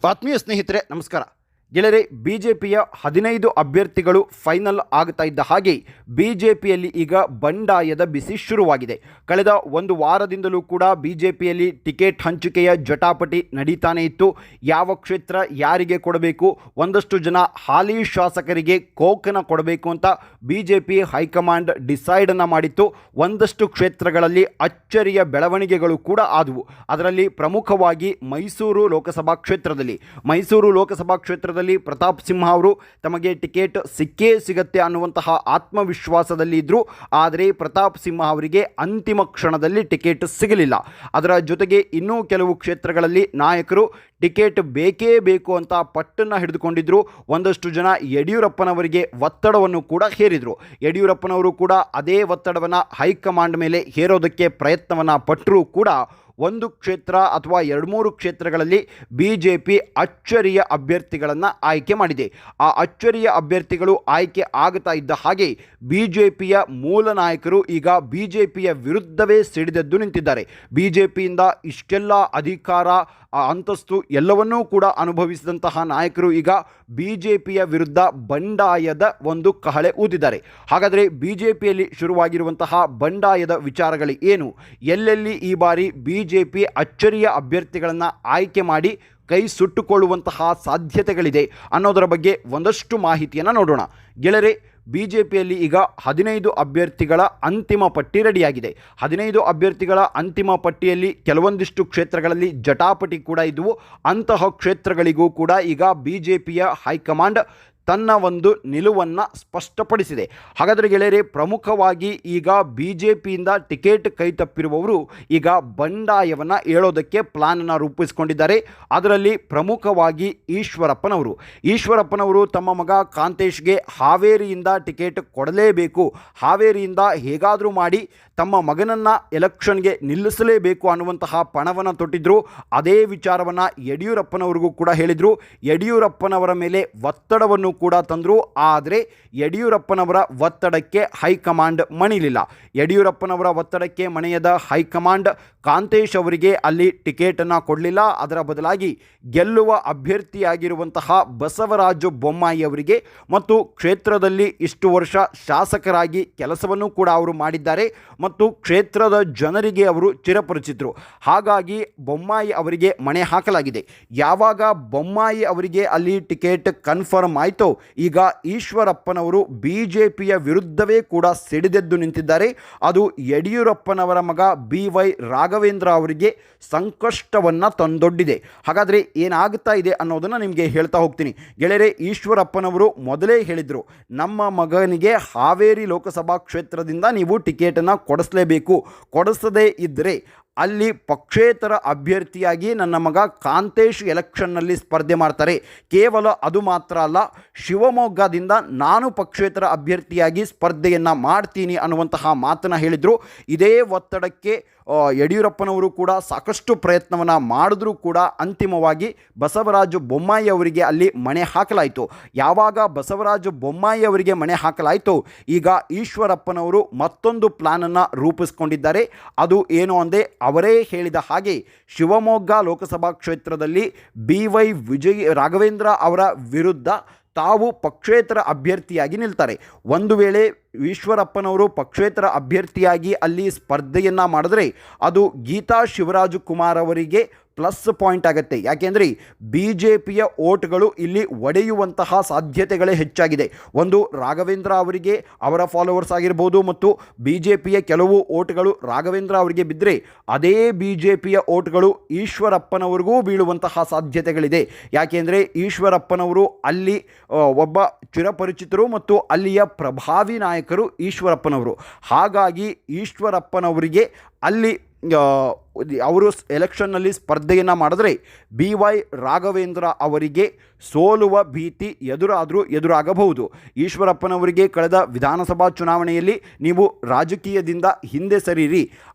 ಆತ್ಮೀಯ ಸ್ನೇಹಿತರೆ ನಮಸ್ಕಾರ. ಗೆಳೆಯರೆ, ಬಿಜೆಪಿಯ 15 ಅಭ್ಯರ್ಥಿಗಳು ಫೈನಲ್ ಆಗ್ತಾ ಇದ್ದ ಹಾಗೆ ಬಿಜೆಪಿಯಲ್ಲಿ ಈಗ ಬಂಡಾಯದ ಬಿಸಿ ಶುರುವಾಗಿದೆ. ಕಳೆದ ಒಂದು ವಾರದಿಂದಲೂ ಕೂಡ ಬಿಜೆಪಿಯಲ್ಲಿ ಟಿಕೆಟ್ ಹಂಚಿಕೆಯ ಜಟಾಪಟಿ ನಡೀತಾನೆ ಇತ್ತು. ಯಾವ ಕ್ಷೇತ್ರ ಯಾರಿಗೆ ಕೊಡಬೇಕು, ಒಂದಷ್ಟು ಜನ ಹಾಲಿ ಶಾಸಕರಿಗೆ ಕೋಕನ ಕೊಡಬೇಕು ಅಂತ ಬಿಜೆಪಿ ಹೈಕಮಾಂಡ್ ಡಿಸೈಡನ್ನು ಮಾಡಿತ್ತು. ಒಂದಷ್ಟು ಕ್ಷೇತ್ರಗಳಲ್ಲಿ ಅಚ್ಚರಿಯ ಬೆಳವಣಿಗೆಗಳು ಕೂಡ ಆದವು. ಅದರಲ್ಲಿ ಪ್ರಮುಖವಾಗಿ ಮೈಸೂರು ಲೋಕಸಭಾ ಕ್ಷೇತ್ರದಲ್ಲಿ ಪ್ರತಾಪ್ ಸಿಂಹ ಅವರು ತಮಗೆ ಟಿಕೆಟ್ ಸಿಕ್ಕೇ ಸಿಗತ್ತೆ ಅನ್ನುವಂತಹ ಆತ್ಮವಿಶ್ವಾಸದಲ್ಲಿ ಇದ್ದರು. ಆದರೆ ಪ್ರತಾಪ್ ಸಿಂಹ ಅವರಿಗೆ ಅಂತಿಮ ಕ್ಷಣದಲ್ಲಿ ಟಿಕೆಟ್ ಸಿಗಲಿಲ್ಲ. ಅದರ ಜೊತೆಗೆ ಇನ್ನೂ ಕೆಲವು ಕ್ಷೇತ್ರಗಳಲ್ಲಿ ನಾಯಕರು ಟಿಕೆಟ್ ಬೇಕೇ ಬೇಕು ಅಂತ ಪಟ್ಟನ್ನು ಹಿಡಿದುಕೊಂಡಿದ್ದರು. ಒಂದಷ್ಟು ಜನ ಯಡಿಯೂರಪ್ಪನವರಿಗೆ ಒತ್ತಡವನ್ನು ಕೂಡ ಹೇರಿದರು. ಯಡಿಯೂರಪ್ಪನವರು ಕೂಡ ಅದೇ ಒತ್ತಡವನ್ನು ಹೈಕಮಾಂಡ್ ಮೇಲೆ ಹೇರೋದಕ್ಕೆ ಪ್ರಯತ್ನವನ್ನು ಪಟ್ಟರೂ ಕೂಡ ಒಂದು ಕ್ಷೇತ್ರ ಅಥವಾ 2-3 ಕ್ಷೇತ್ರಗಳಲ್ಲಿ ಬಿಜೆಪಿ ಅಚ್ಚರಿಯ ಅಭ್ಯರ್ಥಿಗಳನ್ನು ಆಯ್ಕೆ ಮಾಡಿದೆ. ಆ ಅಚ್ಚರಿಯ ಅಭ್ಯರ್ಥಿಗಳು ಆಯ್ಕೆ ಆಗ್ತಾ ಇದ್ದ ಹಾಗೆ ಬಿಜೆಪಿಯ ಮೂಲ ನಾಯಕರು ಈಗ ಬಿಜೆಪಿಯ ವಿರುದ್ಧವೇ ಸಿಡಿದೆದ್ದು ನಿಂತಿದ್ದಾರೆ. ಬಿಜೆಪಿಯಿಂದ ಇಷ್ಟೆಲ್ಲ ಅಧಿಕಾರ ಅಂತಸ್ತು ಎಲ್ಲವನ್ನೂ ಕೂಡ ಅನುಭವಿಸಿದಂತಹ ನಾಯಕರು ಈಗ ಬಿಜೆಪಿಯ ವಿರುದ್ಧ ಬಂಡಾಯದ ಒಂದು ಕಹಳೆ ಊದಿದ್ದಾರೆ. ಹಾಗಾದರೆ ಬಿಜೆಪಿಯಲ್ಲಿ ಶುರುವಾಗಿರುವಂತಹ ಬಂಡಾಯದ ವಿಚಾರಗಳು ಏನು, ಎಲ್ಲೆಲ್ಲಿ ಈ ಬಾರಿ ಬಿಜೆಪಿ ಅಚ್ಚರಿಯ ಅಭ್ಯರ್ಥಿಗಳನ್ನು ಆಯ್ಕೆ ಮಾಡಿ ಕೈ ಸುಟ್ಟುಕೊಳ್ಳುವಂತಹ ಸಾಧ್ಯತೆಗಳಿದೆ ಅನ್ನೋದರ ಬಗ್ಗೆ ಒಂದಷ್ಟು ಮಾಹಿತಿಯನ್ನು ನೋಡೋಣ. ಗೆಳೆಯರೆ, ಬಿಜೆಪಿಯಲ್ಲಿ ಈಗ 15 ಅಭ್ಯರ್ಥಿಗಳ ಅಂತಿಮ ಪಟ್ಟಿ ರೆಡಿಯಾಗಿದೆ. 15 ಅಭ್ಯರ್ಥಿಗಳ ಅಂತಿಮ ಪಟ್ಟಿಯಲ್ಲಿ ಕೆಲವೊಂದಿಷ್ಟು ಕ್ಷೇತ್ರಗಳಲ್ಲಿ ಜಟಾಪಟಿ ಕೂಡ ಇದ್ದವು. ಅಂತಹ ಕ್ಷೇತ್ರಗಳಿಗೂ ಕೂಡ ಈಗ ಬಿಜೆಪಿಯ ಹೈಕಮಾಂಡ್ ತನ್ನ ಒಂದು ನಿಲುವನ್ನು ಸ್ಪಷ್ಟಪಡಿಸಿದೆ. ಹಾಗಾದರೆ ಗೆಳೆಯರೆ, ಪ್ರಮುಖವಾಗಿ ಈಗ ಬಿಜೆಪಿಯಿಂದ ಟಿಕೆಟ್ ಕೈ ತಪ್ಪಿರುವವರು ಈಗ ಬಂಡಾಯವನ್ನು ಏಳೋದಕ್ಕೆ ಪ್ಲಾನನ್ನು ರೂಪಿಸಿಕೊಂಡಿದ್ದಾರೆ. ಅದರಲ್ಲಿ ಪ್ರಮುಖವಾಗಿ ಈಶ್ವರಪ್ಪನವರು ತಮ್ಮ ಮಗ ಕಾಂತೇಶ್ಗೆ ಹಾವೇರಿಯಿಂದ ಟಿಕೆಟ್ ಕೊಡಲೇಬೇಕು, ಹಾವೇರಿಯಿಂದ ಹೇಗಾದರೂ ಮಾಡಿ ತಮ್ಮ ಮಗನನ್ನು ಎಲೆಕ್ಷನ್ಗೆ ನಿಲ್ಲಿಸಲೇಬೇಕು ಅನ್ನುವಂತಹ ಪಣವನ್ನು ತೊಟ್ಟಿದ್ರು. ಅದೇ ವಿಚಾರವನ್ನು ಯಡಿಯೂರಪ್ಪನವರಿಗೂ ಕೂಡ ಹೇಳಿದರು. ಯಡಿಯೂರಪ್ಪನವರ ಮೇಲೆ ಒತ್ತಡವನ್ನು ಕೂಡ ತಂದರು. ಆದರೆ ಯಡಿಯೂರಪ್ಪನವರ ಒತ್ತಡಕ್ಕೆ ಹೈಕಮಾಂಡ್ ಮಣಿಲಿಲ್ಲ. ಯಡಿಯೂರಪ್ಪನವರ ಒತ್ತಡಕ್ಕೆ ಮಣಿಯದ ಹೈಕಮಾಂಡ್ ಕಾಂತೇಶ್ ಅವರಿಗೆ ಅಲ್ಲಿ ಟಿಕೆಟನ್ನು ಕೊಡಲಿಲ್ಲ. ಅದರ ಬದಲಾಗಿ ಗೆಲ್ಲುವ ಅಭ್ಯರ್ಥಿಯಾಗಿರುವಂತಹ ಬಸವರಾಜ ಬೊಮ್ಮಾಯಿ ಅವರಿಗೆ ಮತ್ತು ಕ್ಷೇತ್ರದಲ್ಲಿ ಇಷ್ಟು ವರ್ಷ ಶಾಸಕರಾಗಿ ಕೆಲಸವನ್ನು ಕೂಡ ಅವರು ಮಾಡಿದ್ದಾರೆ ಮತ್ತು ಕ್ಷೇತ್ರದ ಜನರಿಗೆ ಅವರು ಚಿರಪರಿಚಿತರು. ಹಾಗಾಗಿ ಬೊಮ್ಮಾಯಿ ಅವರಿಗೆ ಮಣೆ ಹಾಕಲಾಗಿದೆ. ಯಾವಾಗ ಬೊಮ್ಮಾಯಿ ಅವರಿಗೆ ಅಲ್ಲಿ ಟಿಕೆಟ್ ಕನ್ಫರ್ಮ್ ಆಯಿತು, ಈಗ ಈಶ್ವರಪ್ಪನವರು ಬಿಜೆಪಿಯ ವಿರುದ್ಧವೇ ಕೂಡ ಸಿಡಿದೆದ್ದು ನಿಂತಿದ್ದಾರೆ. ಅದು ಯಡಿಯೂರಪ್ಪನವರ ಮಗ BY ರಾಘವೇಂದ್ರ ಅವರಿಗೆ ಸಂಕಷ್ಟವನ್ನು ತಂದೊಡ್ಡಿದೆ. ಹಾಗಾದರೆ ಏನಾಗ್ತಾ ಇದೆ ಅನ್ನೋದನ್ನು ನಿಮಗೆ ಹೇಳ್ತಾ ಹೋಗ್ತೀನಿ. ಗೆಳೆಯರೆ, ಈಶ್ವರಪ್ಪನವರು ಮೊದಲೇ ಹೇಳಿದರು, ನಮ್ಮ ಮಗನಿಗೆ ಹಾವೇರಿ ಲೋಕಸಭಾ ಕ್ಷೇತ್ರದಿಂದ ನೀವು ಟಿಕೆಟನ್ನು ಕೊಡಿಸಲೇಬೇಕು, ಕೊಡಿಸದೇ ಇದ್ದರೆ ಅಲ್ಲಿ ಪಕ್ಷೇತರ ಅಭ್ಯರ್ಥಿಯಾಗಿ ನನ್ನ ಮಗ ಕಾಂತೇಶ್ ಎಲೆಕ್ಷನ್ನಲ್ಲಿ ಸ್ಪರ್ಧೆ ಮಾಡ್ತಾರೆ. ಕೇವಲ ಅದು ಮಾತ್ರ ಅಲ್ಲ, ಶಿವಮೊಗ್ಗದಿಂದ ನಾನು ಪಕ್ಷೇತರ ಅಭ್ಯರ್ಥಿಯಾಗಿ ಸ್ಪರ್ಧೆಯನ್ನು ಮಾಡ್ತೀನಿ ಅನ್ನುವಂತಹ ಮಾತನ್ನು ಹೇಳಿದರು. ಇದೇ ಒತ್ತಡಕ್ಕೆ ಯಡಿಯೂರಪ್ಪನವರು ಕೂಡ ಸಾಕಷ್ಟು ಪ್ರಯತ್ನವನ್ನು ಮಾಡಿದ್ರೂ ಕೂಡ ಅಂತಿಮವಾಗಿ ಬಸವರಾಜ ಬೊಮ್ಮಾಯಿ ಅವರಿಗೆ ಅಲ್ಲಿ ಮಣೆ ಹಾಕಲಾಯಿತು. ಯಾವಾಗ ಬಸವರಾಜ ಬೊಮ್ಮಾಯಿ ಅವರಿಗೆ ಮಣೆ ಹಾಕಲಾಯಿತು, ಈಗ ಈಶ್ವರಪ್ಪನವರು ಮತ್ತೊಂದು ಪ್ಲಾನನ್ನು ರೂಪಿಸ್ಕೊಂಡಿದ್ದಾರೆ. ಅದು ಏನು ಅಂದರೆ, ಅವರೇ ಹೇಳಿದ ಹಾಗೆ ಶಿವಮೊಗ್ಗ ಲೋಕಸಭಾ ಕ್ಷೇತ್ರದಲ್ಲಿ BY ರಾಘವೇಂದ್ರ ಅವರ ವಿರುದ್ಧ ತಾವು ಪಕ್ಷೇತರ ಅಭ್ಯರ್ಥಿಯಾಗಿ ನಿಲ್ತಾರೆ. ಒಂದು ವೇಳೆ ಈಶ್ವರಪ್ಪನವರು ಪಕ್ಷೇತರ ಅಭ್ಯರ್ಥಿಯಾಗಿ ಅಲ್ಲಿ ಸ್ಪರ್ಧೆಯನ್ನು ಮಾಡಿದ್ರೆ ಅದು ಗೀತಾ ಶಿವರಾಜಕುಮಾರ್ ಅವರಿಗೆ ಪ್ಲಸ್ ಪಾಯಿಂಟ್ ಆಗುತ್ತೆ. ಯಾಕೆಂದರೆ ಬಿಜೆಪಿಯ ಓಟ್ಗಳು ಇಲ್ಲಿ ಒಡೆಯುವಂತಹ ಸಾಧ್ಯತೆಗಳೇ ಹೆಚ್ಚಾಗಿದೆ. ಒಂದು ರಾಘವೇಂದ್ರ ಅವರಿಗೆ ಅವರ ಫಾಲೋವರ್ಸ್ ಆಗಿರ್ಬೋದು ಮತ್ತು ಬಿಜೆಪಿಯ ಕೆಲವು ಓಟ್ಗಳು ರಾಘವೇಂದ್ರ ಅವರಿಗೆ ಬಿದ್ದರೆ ಅದೇ ಬಿಜೆಪಿಯ ಓಟ್ಗಳು ಈಶ್ವರಪ್ಪನವರಿಗೂ ಬೀಳುವಂತಹ ಸಾಧ್ಯತೆಗಳಿದೆ. ಯಾಕೆಂದರೆ ಈಶ್ವರಪ್ಪನವರು ಅಲ್ಲಿ ಒಬ್ಬ ಚಿರಪರಿಚಿತರು ಮತ್ತು ಅಲ್ಲಿಯ ಪ್ರಭಾವಿ ನಾಯಕರು ಈಶ್ವರಪ್ಪನವರು. ಹಾಗಾಗಿ ಈಶ್ವರಪ್ಪನವರಿಗೆ ಅಲ್ಲಿ ಅವರು ಎಲೆಕ್ಷನ್ನಲ್ಲಿ ಸ್ಪರ್ಧೆಯನ್ನು ಮಾಡಿದ್ರೆ BY ರಾಘವೇಂದ್ರ ಅವರಿಗೆ ಸೋಲುವ ಭೀತಿ ಎದುರಾಗಬಹುದು. ಈಶ್ವರಪ್ಪನವರಿಗೆ ಕಳೆದ ವಿಧಾನಸಭಾ ಚುನಾವಣೆಯಲ್ಲಿ ನೀವು ರಾಜಕೀಯದಿಂದ ಹಿಂದೆ ಸರಿರಿ,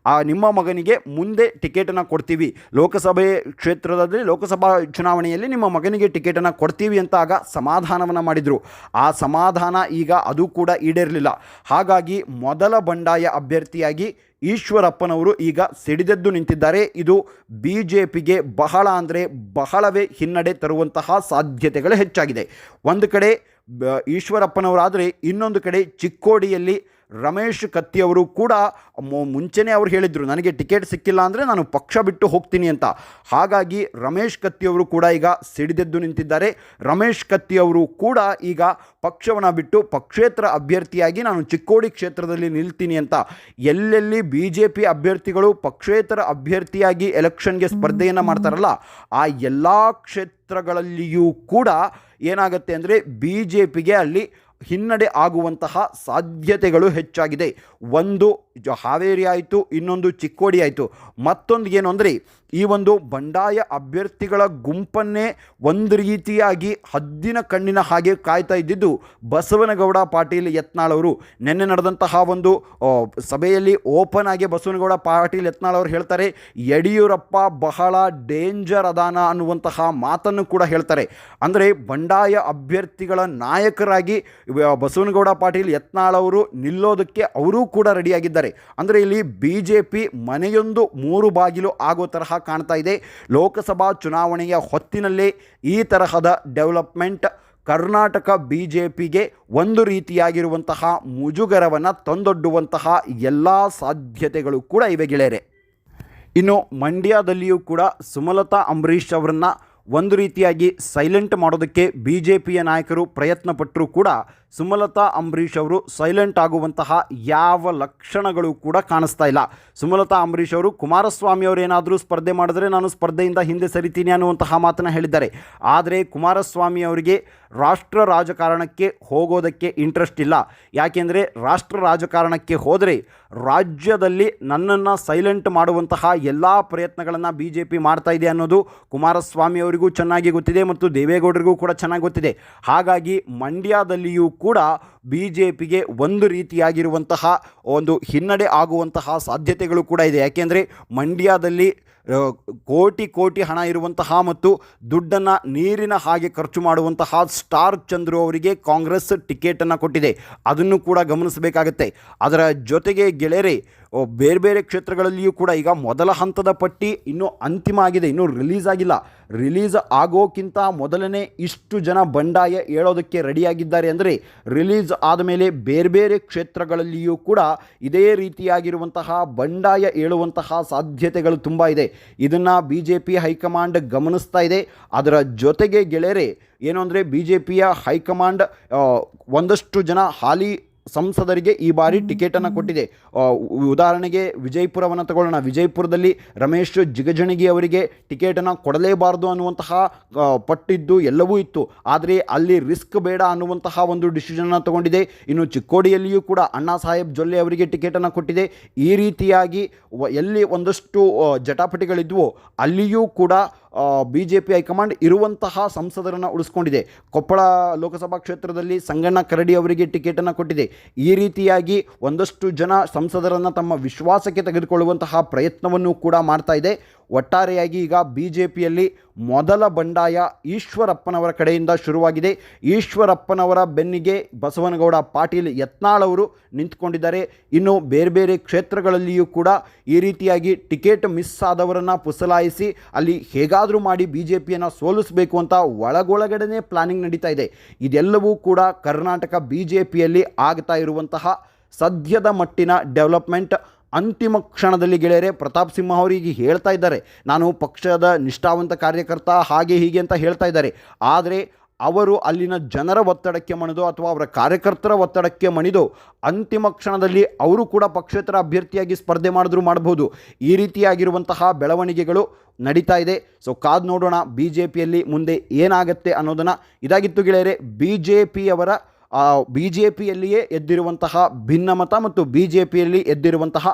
ನಿಮ್ಮ ಮಗನಿಗೆ ಮುಂದೆ ಟಿಕೆಟನ್ನು ಕೊಡ್ತೀವಿ, ಲೋಕಸಭೆ ಕ್ಷೇತ್ರದಲ್ಲಿ ಲೋಕಸಭಾ ಚುನಾವಣೆಯಲ್ಲಿ ನಿಮ್ಮ ಮಗನಿಗೆ ಟಿಕೆಟನ್ನು ಕೊಡ್ತೀವಿ ಅಂತ ಆಗ ಸಮಾಧಾನವನ್ನು ಮಾಡಿದರು. ಆ ಸಮಾಧಾನ ಈಗ ಅದು ಕೂಡ ಈಡೇರಲಿಲ್ಲ. ಹಾಗಾಗಿ ಮೊದಲ ಬಂಡಾಯ ಅಭ್ಯರ್ಥಿಯಾಗಿ ಈಶ್ವರಪ್ಪನವರು ಈಗ ಸಿಡಿದೆದ್ದು ನಿಂತಿದ್ದಾರೆ. ಇದು BJPಗೆ ಬಹಳ ಅಂದರೆ ಬಹಳವೇ ಹಿನ್ನಡೆ ತರುವಂತಹ ಸಾಧ್ಯತೆಗಳು ಹೆಚ್ಚಾಗಿದೆ. ಒಂದು ಕಡೆ ಈಶ್ವರಪ್ಪನವರಾದರೆ ಇನ್ನೊಂದು ಕಡೆ ಚಿಕ್ಕೋಡಿಯಲ್ಲಿ ರಮೇಶ್ ಕತ್ತಿ ಅವರು ಕೂಡ ಮುಂಚೆನೇ ಅವ್ರು ಹೇಳಿದರು ನನಗೆ ಟಿಕೆಟ್ ಸಿಕ್ಕಿಲ್ಲ ಅಂದರೆ ನಾನು ಪಕ್ಷ ಬಿಟ್ಟು ಹೋಗ್ತೀನಿ ಅಂತ. ಹಾಗಾಗಿ ರಮೇಶ್ ಕತ್ತಿ ಅವರು ಕೂಡ ಈಗ ಸಿಡಿದೆದ್ದು ನಿಂತಿದ್ದಾರೆ. ರಮೇಶ್ ಕತ್ತಿ ಅವರು ಕೂಡ ಈಗ ಪಕ್ಷವನ್ನು ಬಿಟ್ಟು ಪಕ್ಷೇತರ ಅಭ್ಯರ್ಥಿಯಾಗಿ ನಾನು ಚಿಕ್ಕೋಡಿ ಕ್ಷೇತ್ರದಲ್ಲಿ ನಿಲ್ತೀನಿ ಅಂತ ಎಲ್ಲೆಲ್ಲಿ BJP ಅಭ್ಯರ್ಥಿಗಳು ಪಕ್ಷೇತರ ಅಭ್ಯರ್ಥಿಯಾಗಿ ಎಲೆಕ್ಷನ್ಗೆ ಸ್ಪರ್ಧೆಯನ್ನು ಮಾಡ್ತಾರಲ್ಲ ಆ ಎಲ್ಲ ಕ್ಷೇತ್ರಗಳಲ್ಲಿಯೂ ಕೂಡ ಏನಾಗುತ್ತೆ ಅಂದರೆ BJPಗೆ ಅಲ್ಲಿ ಹಿನ್ನಡೆ ಆಗುವಂತಹ ಸಾಧ್ಯತೆಗಳು ಹೆಚ್ಚಾಗಿದೆ. ಒಂದು ಹಾವೇರಿ ಆಯಿತು, ಇನ್ನೊಂದು ಚಿಕ್ಕೋಡಿ ಆಯಿತು. ಮತ್ತೊಂದು ಏನು ಅಂದರೆ ಈ ಒಂದು ಬಂಡಾಯ ಅಭ್ಯರ್ಥಿಗಳ ಗುಂಪನ್ನೇ ಒಂದು ರೀತಿಯಾಗಿ ಹದ್ದಿನ ಕಣ್ಣಿನ ಹಾಗೆ ಕಾಯ್ತಾ ಇದ್ದಿದ್ದು ಬಸವನಗೌಡ ಪಾಟೀಲ್ ಯತ್ನಾಳ್ ಅವರು. ನಿನ್ನೆ ನಡೆದಂತಹ ಒಂದು ಸಭೆಯಲ್ಲಿ ಓಪನ್ ಆಗಿ ಬಸವನಗೌಡ ಪಾಟೀಲ್ ಯತ್ನಾಳ್ ಅವರು ಹೇಳ್ತಾರೆ ಯಡಿಯೂರಪ್ಪ ಬಹಳ ಡೇಂಜರ್ ಅದಾನ ಅನ್ನುವಂತಹ ಮಾತನ್ನು ಕೂಡ ಹೇಳ್ತಾರೆ. ಅಂದರೆ ಬಂಡಾಯ ಅಭ್ಯರ್ಥಿಗಳ ನಾಯಕರಾಗಿ ಬಸವನಗೌಡ ಪಾಟೀಲ್ ಯತ್ನಾಳ್ ಅವರು ನಿಲ್ಲೋದಕ್ಕೆ ಅವರೂ ಕೂಡ ರೆಡಿಯಾಗಿದ್ದಾರೆ. ಅಂದರೆ ಇಲ್ಲಿ BJP ಮನೆಯೊಂದು ಮೂರು ಬಾಗಿಲು ಆಗೋ ತರಹ ಕಾಣ್ತಾ ಇದೆ. ಲೋಕಸಭಾ ಚುನಾವಣೆಯ ಹೊತ್ತಿನಲ್ಲೇ ಈ ತರಹದ ಡೆವಲಪ್ಮೆಂಟ್ ಕರ್ನಾಟಕ BJPಗೆ ಒಂದು ರೀತಿಯಾಗಿರುವಂತಹ ಮುಜುಗರವನ್ನು ತಂದೊಡ್ಡುವಂತಹ ಎಲ್ಲ ಸಾಧ್ಯತೆಗಳು ಕೂಡ ಇವೆ ಗೆಳೆಯರೆ. ಇನ್ನು ಮಂಡ್ಯದಲ್ಲಿಯೂ ಕೂಡ ಸುಮಲತಾ ಅಂಬರೀಷ್ ಅವರನ್ನು ಒಂದು ರೀತಿಯಾಗಿ ಸೈಲೆಂಟ್ ಮಾಡೋದಕ್ಕೆ BJPಯ ನಾಯಕರು ಪ್ರಯತ್ನ ಪಟ್ಟರೂ ಕೂಡ ಸುಮಲತಾ ಅಂಬರೀಷ್ ಅವರು ಸೈಲೆಂಟ್ ಆಗುವಂತಹ ಯಾವ ಲಕ್ಷಣಗಳು ಕೂಡ ಕಾಣಿಸ್ತಾ ಇಲ್ಲ. ಸುಮಲತಾ ಅಂಬರೀಷ್ ಅವರು ಕುಮಾರಸ್ವಾಮಿ ಅವರು ಏನಾದರೂ ಸ್ಪರ್ಧೆ ಮಾಡಿದ್ರೆ ನಾನು ಸ್ಪರ್ಧೆಯಿಂದ ಹಿಂದೆ ಸರಿತೀನಿ ಅನ್ನುವಂತಹ ಮಾತನ್ನು ಹೇಳಿದ್ದಾರೆ. ಆದರೆ ಕುಮಾರಸ್ವಾಮಿ ಅವರಿಗೆ ರಾಷ್ಟ್ರ ರಾಜಕಾರಣಕ್ಕೆ ಹೋಗೋದಕ್ಕೆ ಇಂಟ್ರೆಸ್ಟ್ ಇಲ್ಲ. ಯಾಕೆಂದರೆ ರಾಷ್ಟ್ರ ರಾಜಕಾರಣಕ್ಕೆ ಹೋದರೆ ರಾಜ್ಯದಲ್ಲಿ ನನ್ನನ್ನು ಸೈಲೆಂಟ್ ಮಾಡುವಂತಹ ಎಲ್ಲ ಪ್ರಯತ್ನಗಳನ್ನು BJP ಮಾಡ್ತಾ ಇದೆ ಅನ್ನೋದು ಕುಮಾರಸ್ವಾಮಿ ಅವರಿಗೂ ಚೆನ್ನಾಗಿ ಗೊತ್ತಿದೆ ಮತ್ತು ದೇವೇಗೌಡರಿಗೂ ಕೂಡ ಚೆನ್ನಾಗಿ ಗೊತ್ತಿದೆ. ಹಾಗಾಗಿ ಮಂಡ್ಯದಲ್ಲಿಯೂ ಕೂಡ BJPಗೆ ಒಂದು ರೀತಿಯಾಗಿರುವಂತಹ ಒಂದು ಹಿನ್ನಡೆ ಆಗುವಂತಹ ಸಾಧ್ಯತೆಗಳು ಕೂಡ ಇದೆ. ಯಾಕೆಂದರೆ ಮಂಡ್ಯದಲ್ಲಿ ಕೋಟಿ ಹಣ ಇರುವಂತಹ ಮತ್ತು ದುಡ್ಡನ್ನು ನೀರಿನ ಹಾಗೆ ಖರ್ಚು ಮಾಡುವಂತಹ ಸ್ಟಾರ್ ಚಂದ್ರು ಅವರಿಗೆ ಕಾಂಗ್ರೆಸ್ ಟಿಕೆಟನ್ನು ಕೊಟ್ಟಿದೆ. ಅದನ್ನು ಕೂಡ ಗಮನಿಸಬೇಕಾಗತ್ತೆ. ಅದರ ಜೊತೆಗೆ ಗೆಳೆಯರೇ ಬೇರೆ ಬೇರೆ ಕ್ಷೇತ್ರಗಳಲ್ಲಿಯೂ ಕೂಡ ಈಗ ಮೊದಲ ಹಂತದ ಪಟ್ಟಿ ಇನ್ನೂ ಅಂತಿಮ ಆಗಿದೆ, ಇನ್ನೂ ರಿಲೀಸ್ ಆಗಿಲ್ಲ. ರಿಲೀಸ್ ಆಗೋಕ್ಕಿಂತ ಮೊದಲನೇ ಇಷ್ಟು ಜನ ಬಂಡಾಯ ಹೇಳೋದಕ್ಕೆ ರೆಡಿಯಾಗಿದ್ದಾರೆ ಅಂದರೆ ರಿಲೀಸ್ ಆದಮೇಲೆ ಬೇರೆ ಬೇರೆ ಕ್ಷೇತ್ರಗಳಲ್ಲಿಯೂ ಕೂಡ ಇದೇ ರೀತಿಯಾಗಿರುವಂತಹ ಬಂಡಾಯ ಹೇಳುವಂತಹ ಸಾಧ್ಯತೆಗಳು ತುಂಬ ಇದೆ. ಇದನ್ನು BJP ಹೈಕಮಾಂಡ್ ಗಮನಿಸ್ತಾ ಇದೆ. ಅದರ ಜೊತೆಗೆ ಗೆಳೆಯರೇ ಏನು ಅಂದರೆ BJPಯ ಹೈಕಮಾಂಡ್ ಒಂದಷ್ಟು ಜನ ಹಾಲಿ ಸಂಸದರಿಗೆ ಈ ಬಾರಿ ಟಿಕೆಟನ್ನು ಕೊಟ್ಟಿದೆ. ಉದಾಹರಣೆಗೆ ವಿಜಯಪುರವನ್ನು ತಗೊಳ್ಳೋಣ. ವಿಜಯಪುರದಲ್ಲಿ ರಮೇಶ್ ಜಿಗಜಿಣಗಿ ಅವರಿಗೆ ಟಿಕೆಟನ್ನು ಕೊಡಲೇಬಾರದು ಅನ್ನುವಂತಹ ಪಟ್ಟಿದ್ದು ಎಲ್ಲವೂ ಇತ್ತು. ಆದರೆ ಅಲ್ಲಿ ರಿಸ್ಕ್ ಬೇಡ ಅನ್ನುವಂತಹ ಒಂದು ಡಿಸಿಷನನ್ನು ತಗೊಂಡಿದೆ. ಇನ್ನು ಚಿಕ್ಕೋಡಿಯಲ್ಲಿಯೂ ಕೂಡ ಅಣ್ಣಾ ಸಾಹೇಬ್ ಜೊಲ್ಲೆ ಅವರಿಗೆ ಟಿಕೆಟನ್ನು ಕೊಟ್ಟಿದೆ. ಈ ರೀತಿಯಾಗಿ ಎಲ್ಲಿ ಒಂದಷ್ಟು ಜಟಾಪಟಿಗಳಿದ್ವೋ ಅಲ್ಲಿಯೂ ಕೂಡ BJP ಹೈಕಮಾಂಡ್ ಇರುವಂತಹ ಸಂಸದರನ್ನು ಉಳಿಸ್ಕೊಂಡಿದೆ. ಕೊಪ್ಪಳ ಲೋಕಸಭಾ ಕ್ಷೇತ್ರದಲ್ಲಿ ಸಂಗಣ್ಣ ಕರಡಿ ಅವರಿಗೆ ಟಿಕೆಟನ್ನು ಕೊಟ್ಟಿದೆ. ಈ ರೀತಿಯಾಗಿ ಒಂದಷ್ಟು ಜನ ಸಂಸದರನ್ನು ತಮ್ಮ ವಿಶ್ವಾಸಕ್ಕೆ ತೆಗೆದುಕೊಳ್ಳುವಂತಹ ಪ್ರಯತ್ನವನ್ನು ಕೂಡ ಮಾಡ್ತಾ ಇದೆ. ಒಟ್ಟಾರೆಯಾಗಿ ಈಗ BJPಯಲ್ಲಿ ಮೊದಲ ಬಂಡಾಯ ಈಶ್ವರಪ್ಪನವರ ಕಡೆಯಿಂದ ಶುರುವಾಗಿದೆ. ಈಶ್ವರಪ್ಪನವರ ಬೆನ್ನಿಗೆ ಬಸವನಗೌಡ ಪಾಟೀಲ್ ಯತ್ನಾಳ್ ಅವರು ನಿಂತ್ಕೊಂಡಿದ್ದಾರೆ. ಇನ್ನು ಬೇರೆ ಬೇರೆ ಕ್ಷೇತ್ರಗಳಲ್ಲಿಯೂ ಕೂಡ ಈ ರೀತಿಯಾಗಿ ಟಿಕೆಟ್ ಮಿಸ್ ಆದವರನ್ನು ಪುಸಲಾಯಿಸಿ ಅಲ್ಲಿ ಹೇಗಾದರೂ ಮಾಡಿ BJPಯನ್ನು ಸೋಲಿಸಬೇಕು ಅಂತ ಒಳಗೊಳಗಡೆ ಪ್ಲಾನಿಂಗ್ ನಡೀತಾ ಇದೆ. ಇದೆಲ್ಲವೂ ಕೂಡ ಕರ್ನಾಟಕ BJPಯಲ್ಲಿ ಆಗ್ತಾ ಇರುವಂತಹ ಸದ್ಯದ ಮಟ್ಟಿನ ಡೆವಲಪ್ಮೆಂಟ್. ಅಂತಿಮ ಕ್ಷಣದಲ್ಲಿ ಗೆಳೆಯರೆ ಪ್ರತಾಪ್ ಸಿಂಹ ಅವರಿಗೆ ಹೇಳ್ತಾ ಇದ್ದಾರೆ ನಾನು ಪಕ್ಷದ ನಿಷ್ಠಾವಂತ ಕಾರ್ಯಕರ್ತ ಹಾಗೆ ಹೀಗೆ ಅಂತ ಹೇಳ್ತಾ ಇದ್ದಾರೆ. ಆದರೆ ಅವರು ಅಲ್ಲಿನ ಜನರ ಒತ್ತಡಕ್ಕೆ ಮಣಿದು ಅಥವಾ ಅವರ ಕಾರ್ಯಕರ್ತರ ಒತ್ತಡಕ್ಕೆ ಮಣಿದು ಅಂತಿಮ ಕ್ಷಣದಲ್ಲಿ ಅವರು ಕೂಡ ಪಕ್ಷೇತರ ಅಭ್ಯರ್ಥಿಯಾಗಿ ಸ್ಪರ್ಧೆ ಮಾಡಿದ್ರು ಮಾಡಬಹುದು. ಈ ರೀತಿಯಾಗಿರುವಂತಹ ಬೆಳವಣಿಗೆಗಳು ನಡೀತಾ ಇದೆ. ಸೊ ಕಾದು ನೋಡೋಣ BJPಯಲ್ಲಿ ಮುಂದೆ ಏನಾಗುತ್ತೆ ಅನ್ನೋದನ್ನು. ಇದಾಗಿತ್ತು ಗೆಳೆಯರೆ BJPಯಲ್ಲಿಯೇ ಎದ್ದಿರುವಂತಹ ಭಿನ್ನಮತ ಮತ್ತು BJPಯಲ್ಲಿ ಎದ್ದಿರುವಂತಹ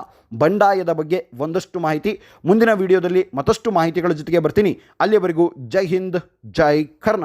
ಬಂಡಾಯದ ಬಗ್ಗೆ ಒಂದಷ್ಟು ಮಾಹಿತಿ. ಮುಂದಿನ ವಿಡಿಯೋದಲ್ಲಿ ಮತ್ತಷ್ಟು ಮಾಹಿತಿಗಳ ಜೊತೆಗೆ ಬರ್ತೀನಿ. ಅಲ್ಲಿಯವರೆಗೂ ಜೈ ಹಿಂದ್, ಜೈ ಕರ್ನಾಟಕ.